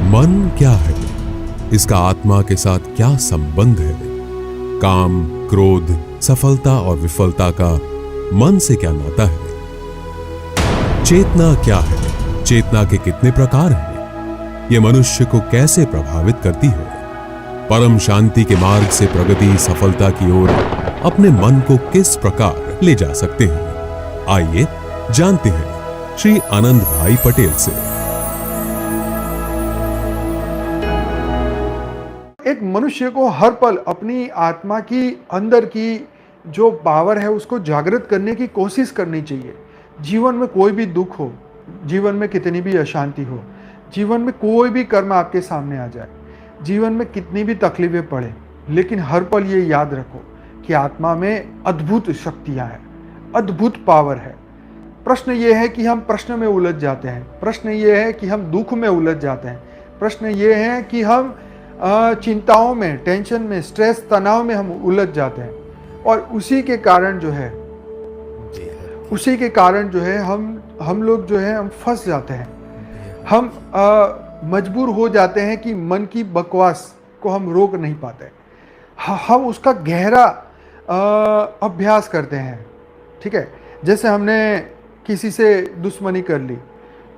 मन क्या है? इसका आत्मा के साथ क्या संबंध है? काम, क्रोध, सफलता और विफलता का मन से क्या नाता है? चेतना क्या है? चेतना के कितने प्रकार हैं? ये मनुष्य को कैसे प्रभावित करती है? परम शांति के मार्ग से प्रगति, सफलता की ओर अपने मन को किस प्रकार ले जा सकते हैं? आइए जानते हैं श्री आनंद भाई पटेल से। एक मनुष्य को हर पल अपनी आत्मा की अंदर की जो पावर है उसको जागृत करने की कोशिश करनी चाहिए। जीवन में कोई भी दुख हो, जीवन में कितनी भी अशांति हो, जीवन में कोई भी कर्म आपके सामने आ जाए, जीवन में कितनी भी तकलीफें पड़े, लेकिन हर पल ये याद रखो कि आत्मा में अद्भुत शक्तियां हैं, अद्भुत पावर है। प्रश्न ये है कि हम प्रश्न में उलझ जाते हैं, प्रश्न ये है कि हम दुख में उलझ जाते हैं, प्रश्न ये है कि हम चिंताओं में, टेंशन में, स्ट्रेस, तनाव में हम उलझ जाते हैं और उसी के कारण जो है हम लोग जो है हम फंस जाते हैं। हम मजबूर हो जाते हैं कि मन की बकवास को हम रोक नहीं पाते। हम उसका गहरा अभ्यास करते हैं। ठीक है, जैसे हमने किसी से दुश्मनी कर ली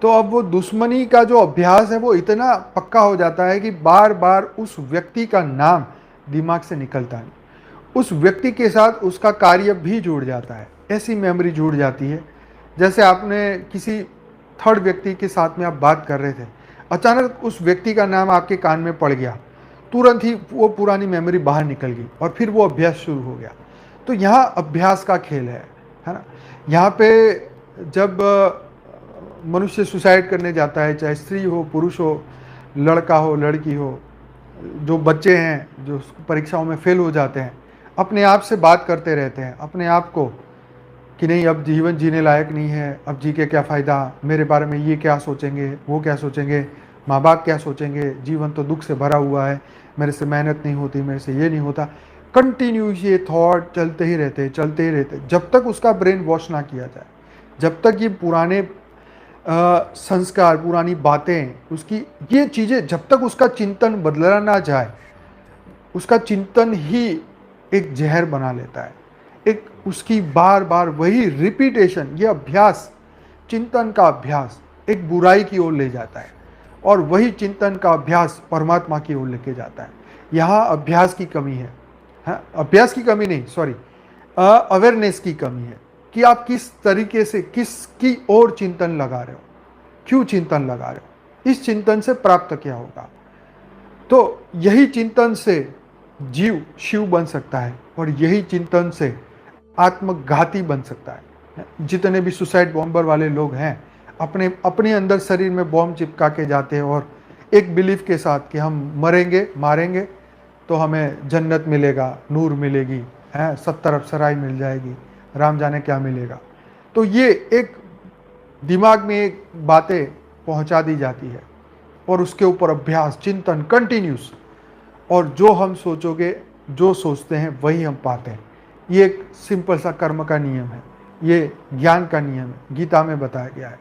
तो अब वो दुश्मनी का जो अभ्यास है वो इतना पक्का हो जाता है कि बार बार उस व्यक्ति का नाम दिमाग से निकलता नहीं, उस व्यक्ति के साथ उसका कार्य भी जुड़ जाता है, ऐसी मेमोरी जुड़ जाती है। जैसे आपने किसी थर्ड व्यक्ति के साथ में आप बात कर रहे थे, अचानक उस व्यक्ति का नाम आपके कान में पड़ गया, तुरंत ही वो पुरानी मेमोरी बाहर निकल गई और फिर वो अभ्यास शुरू हो गया। तो यहाँ अभ्यास का खेल है ना। यहाँ पे जब मनुष्य सुसाइड करने जाता है, चाहे स्त्री हो, पुरुष हो, लड़का हो, लड़की हो, जो बच्चे हैं जो परीक्षाओं में फेल हो जाते हैं, अपने आप से बात करते रहते हैं, अपने आप को कि नहीं अब जीवन जीने लायक नहीं है, अब जी के क्या फ़ायदा, मेरे बारे में ये क्या सोचेंगे, वो क्या सोचेंगे, माँ बाप क्या सोचेंगे, जीवन तो दुख से भरा हुआ है, मेरे से मेहनत नहीं होती, मेरे से ये नहीं होता। कंटिन्यूस ये थॉट चलते ही रहते, जब तक उसका ब्रेन वॉश ना किया जाए, जब तक ये पुराने संस्कार, पुरानी बातें, उसकी ये चीज़ें, जब तक उसका चिंतन बदला ना जाए, उसका चिंतन ही एक जहर बना लेता है। एक उसकी बार बार वही रिपीटेशन, ये अभ्यास, चिंतन का अभ्यास एक बुराई की ओर ले जाता है और वही चिंतन का अभ्यास परमात्मा की ओर लेके जाता है। यहाँ अभ्यास की कमी है, हाँ, अभ्यास की कमी नहीं, सॉरी, अवेयरनेस की कमी है कि आप किस तरीके से, किसकी ओर चिंतन लगा रहे हो, क्यों चिंतन लगा रहे हो, इस चिंतन से प्राप्त क्या होगा। तो यही चिंतन से जीव शिव बन सकता है और यही चिंतन से आत्मघाती बन सकता है। जितने भी सुसाइड बॉम्बर वाले लोग हैं, अपने अंदर शरीर में बॉम्ब चिपका के जाते हैं और एक बिलीफ के साथ कि हम मरेंगे, मारेंगे तो हमें जन्नत मिलेगा, नूर मिलेगी, 70 अप्सराएं मिल जाएगी, राम जाने क्या मिलेगा। तो ये एक दिमाग में एक बातें पहुंचा दी जाती है और उसके ऊपर अभ्यास, चिंतन कंटिन्यूस, और जो हम सोचोगे, जो सोचते हैं वही हम पाते हैं। ये एक सिंपल सा कर्म का नियम है, ये ज्ञान का नियम है, गीता में बताया गया है।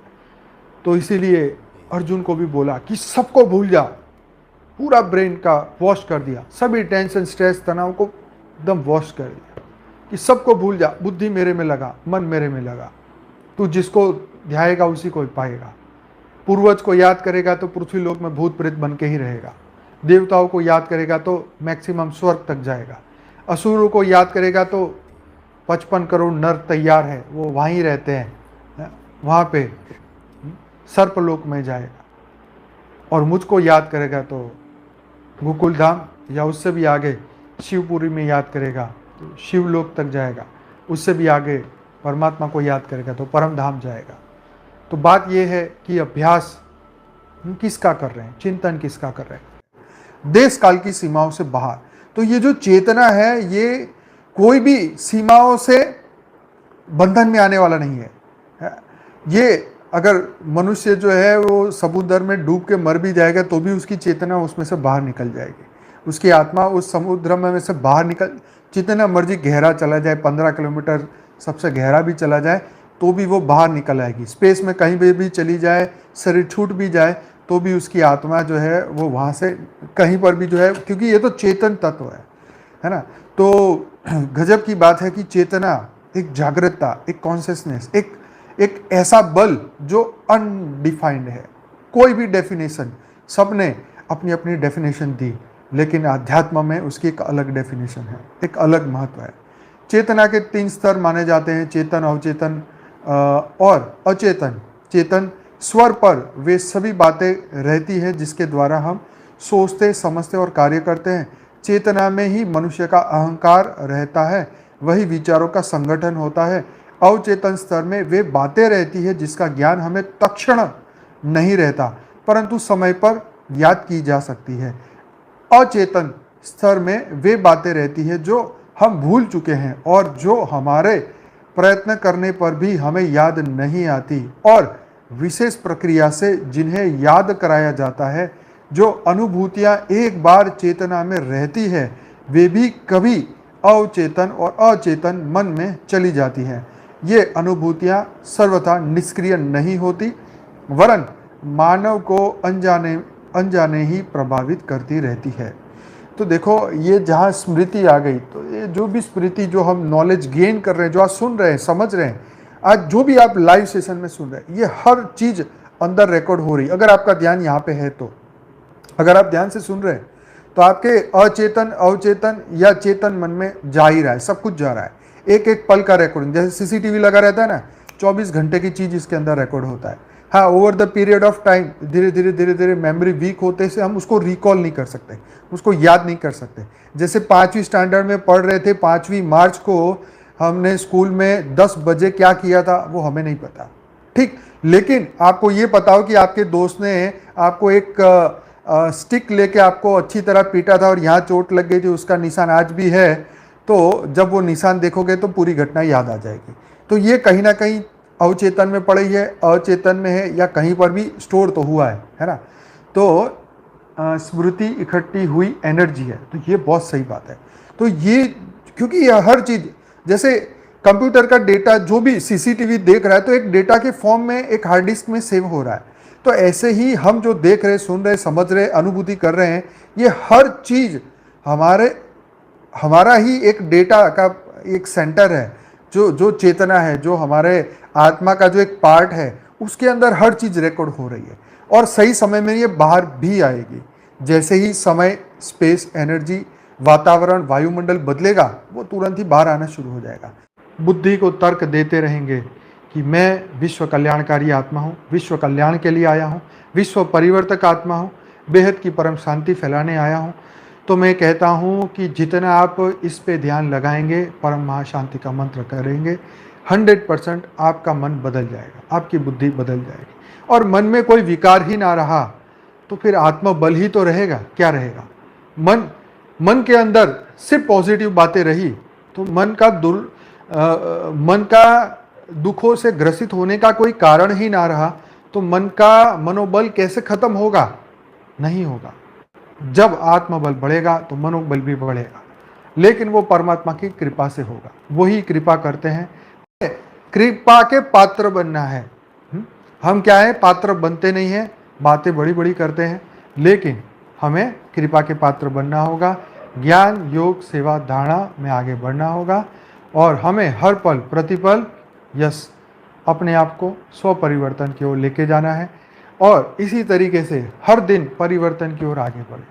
तो इसीलिए अर्जुन को भी बोला कि सबको भूल जा, पूरा ब्रेन का वॉश कर दिया, सभी टेंशन, स्ट्रेस, तनाव को एकदम वॉश कर दिया कि सबको भूल जा, बुद्धि मेरे में लगा, मन मेरे में लगा, तू जिसको ध्याएगा उसी को पाएगा। पूर्वज को याद करेगा तो पृथ्वी लोक में भूत प्रेत बन के ही रहेगा, देवताओं को याद करेगा तो मैक्सिमम स्वर्ग तक जाएगा, असुरों को याद करेगा तो 55 करोड़ नर तैयार है, वो वहीं रहते हैं, वहाँ पे सर्पलोक में जाएगा, और मुझको याद करेगा तो गोकुल धाम या उससे भी आगे शिवपुरी में याद करेगा तो शिवलोक तक जाएगा, उससे भी आगे परमात्मा को याद करेगा तो परम धाम जाएगा। तो बात यह है कि अभ्यास किसका कर रहे हैं, चिंतन किसका कर रहे हैं, देश काल की सीमाओं से बाहर। तो ये जो चेतना है, ये कोई भी सीमाओं से बंधन में आने वाला नहीं है। ये अगर मनुष्य जो है वो समुद्र में डूब के मर भी जाएगा तो भी उसकी चेतना उसमें से बाहर निकल जाएगी, उसकी आत्मा उस समुद्र में से बाहर निकल, जितना मर्जी गहरा चला जाए, 15 किलोमीटर सबसे गहरा भी चला जाए तो भी वो बाहर निकल आएगी। स्पेस में कहीं भी चली जाए, शरीर छूट भी जाए तो भी उसकी आत्मा जो है वो वहाँ से कहीं पर भी जो है, क्योंकि ये तो चेतन तत्व है ना। तो गजब की बात है कि चेतना, एक जागृतता, एक कॉन्शियसनेस, एक ऐसा बल जो अनडिफाइंड है, कोई भी डेफिनेशन, सबने अपनी अपनी डेफिनेशन दी, लेकिन अध्यात्म में उसकी एक अलग डेफिनेशन है, एक अलग महत्व है। चेतना के 3 स्तर माने जाते हैं, चेतन, अवचेतन और अचेतन। चेतन स्वर पर वे सभी बातें रहती है जिसके द्वारा हम सोचते, समझते और कार्य करते हैं। चेतना में ही मनुष्य का अहंकार रहता है, वही विचारों का संगठन होता है। अवचेतन स्तर में वे बातें रहती है जिसका ज्ञान हमें तत्क्षण नहीं रहता, परंतु समय पर याद की जा सकती है। अचेतन स्तर में वे बातें रहती है जो हम भूल चुके हैं और जो हमारे प्रयत्न करने पर भी हमें याद नहीं आती, और विशेष प्रक्रिया से जिन्हें याद कराया जाता है। जो अनुभूतियाँ एक बार चेतना में रहती है वे भी कभी अवचेतन और अचेतन मन में चली जाती हैं। ये अनुभूतियाँ सर्वथा निष्क्रिय नहीं होती, वरन मानव को अनजाने ही प्रभावित करती रहती है। तो देखो, ये जहाँ स्मृति आ गई, तो ये जो भी स्मृति, जो हम नॉलेज गेन कर रहे हैं, जो आज सुन रहे हैं, समझ रहे हैं, आज जो भी आप लाइव सेशन में सुन रहे हैं, ये हर चीज अंदर रिकॉर्ड हो रही। अगर आपका ध्यान यहाँ पे है, तो अगर आप ध्यान से सुन रहे हैं तो आपके अचेतन, अवचेतन या चेतन मन में जा ही रहा है, सब कुछ जा रहा है। एक एक पल का रिकॉर्डिंग, जैसे सीसीटीवी लगा रहता है ना, 24 घंटे की चीज इसके अंदर रिकॉर्ड होता है। हाँ, over the period of time धीरे धीरे मेमोरी वीक होते से हम उसको रिकॉल नहीं कर सकते, उसको याद नहीं कर सकते। जैसे 5वीं स्टैंडर्ड में पढ़ रहे थे, 5वीं मार्च को हमने स्कूल में 10 बजे क्या किया था वो हमें नहीं पता, ठीक, लेकिन आपको ये पता हो कि आपके दोस्त ने आपको एक स्टिक लेके आपको अच्छी तरह पीटा था और यहाँ चोट लग गई थी, उसका निशान आज भी है। तो जब वो निशान देखोगे तो पूरी घटना याद आ जाएगी। तो ये कहीं ना कहीं अवचेतन में पड़ी है, अचेतन में है, या कहीं पर भी स्टोर तो हुआ है ना। तो स्मृति इकट्ठी हुई एनर्जी है, तो ये बहुत सही बात है। तो ये, क्योंकि ये हर चीज, जैसे कंप्यूटर का डेटा जो भी सीसीटीवी देख रहा है तो एक डेटा के फॉर्म में एक हार्ड डिस्क में सेव हो रहा है। तो ऐसे ही हम जो देख रहे, सुन रहे, समझ रहे, अनुभूति कर रहे हैं, ये हर चीज हमारा ही एक डेटा का एक सेंटर है, जो चेतना है, जो हमारे आत्मा का जो एक पार्ट है, उसके अंदर हर चीज रिकॉर्ड हो रही है और सही समय में ये बाहर भी आएगी। जैसे ही समय, स्पेस, एनर्जी, वातावरण, वायुमंडल बदलेगा, वो तुरंत ही बाहर आना शुरू हो जाएगा। बुद्धि को तर्क देते रहेंगे कि मैं विश्व कल्याणकारी आत्मा हूँ, विश्व कल्याण के लिए आया हूँ, विश्व परिवर्तक आत्मा हूँ, बेहद की परम शांति फैलाने आया हूँ। तो मैं कहता हूँ कि जितना आप इस पे ध्यान लगाएंगे, परम महाशांति का मंत्र करेंगे, 100% आपका मन बदल जाएगा, आपकी बुद्धि बदल जाएगी। और मन में कोई विकार ही ना रहा तो फिर आत्मबल ही तो रहेगा, क्या रहेगा। मन के अंदर सिर्फ पॉजिटिव बातें रही तो मन का दुखों से ग्रसित होने का कोई कारण ही ना रहा, तो मन का मनोबल कैसे खत्म होगा? नहीं होगा। जब आत्मबल बढ़ेगा तो मनोबल भी बढ़ेगा, लेकिन वो परमात्मा की कृपा से होगा। वही कृपा करते हैं, कृपा के पात्र बनना है। हम क्या है, पात्र बनते नहीं हैं, बातें बड़ी बड़ी करते हैं, लेकिन हमें कृपा के पात्र बनना होगा। ज्ञान, योग, सेवा, धारणा में आगे बढ़ना होगा और हमें हर पल प्रतिपल अपने आप को स्व परिवर्तन की ओर लेके जाना है और इसी तरीके से हर दिन परिवर्तन की ओर आगे बढ़े।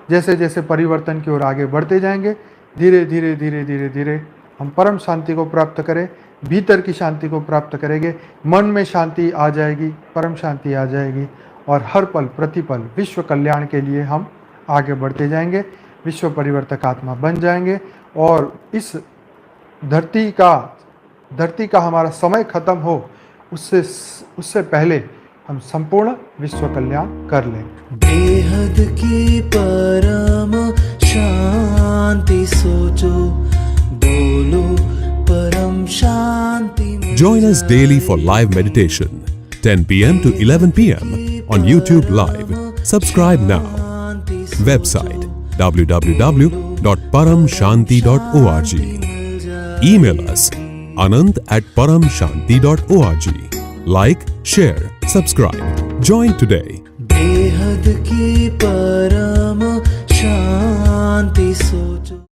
जैसे जैसे परिवर्तन की ओर आगे बढ़ते जाएंगे, धीरे धीरे धीरे धीरे धीरे हम परम शांति को प्राप्त करें, भीतर की शांति को प्राप्त करेंगे, मन में शांति आ जाएगी, परम शांति आ जाएगी और हर पल प्रतिपल विश्व कल्याण के लिए हम आगे बढ़ते जाएंगे, विश्व परिवर्तक आत्मा बन जाएंगे और इस धरती का हमारा समय खत्म हो उससे पहले हम संपूर्ण विश्व कल्याण कर लें। बेहद की परम शांति सोचो, बोलो परम शांति। Join us daily for live meditation, 10 p.m. to 11 p.m. on YouTube Live. Subscribe now. Website www.paramshanti.org. Email us anant@paramshanti.org. Like, share, subscribe. Join today. बेहद की परम शांति सोचो।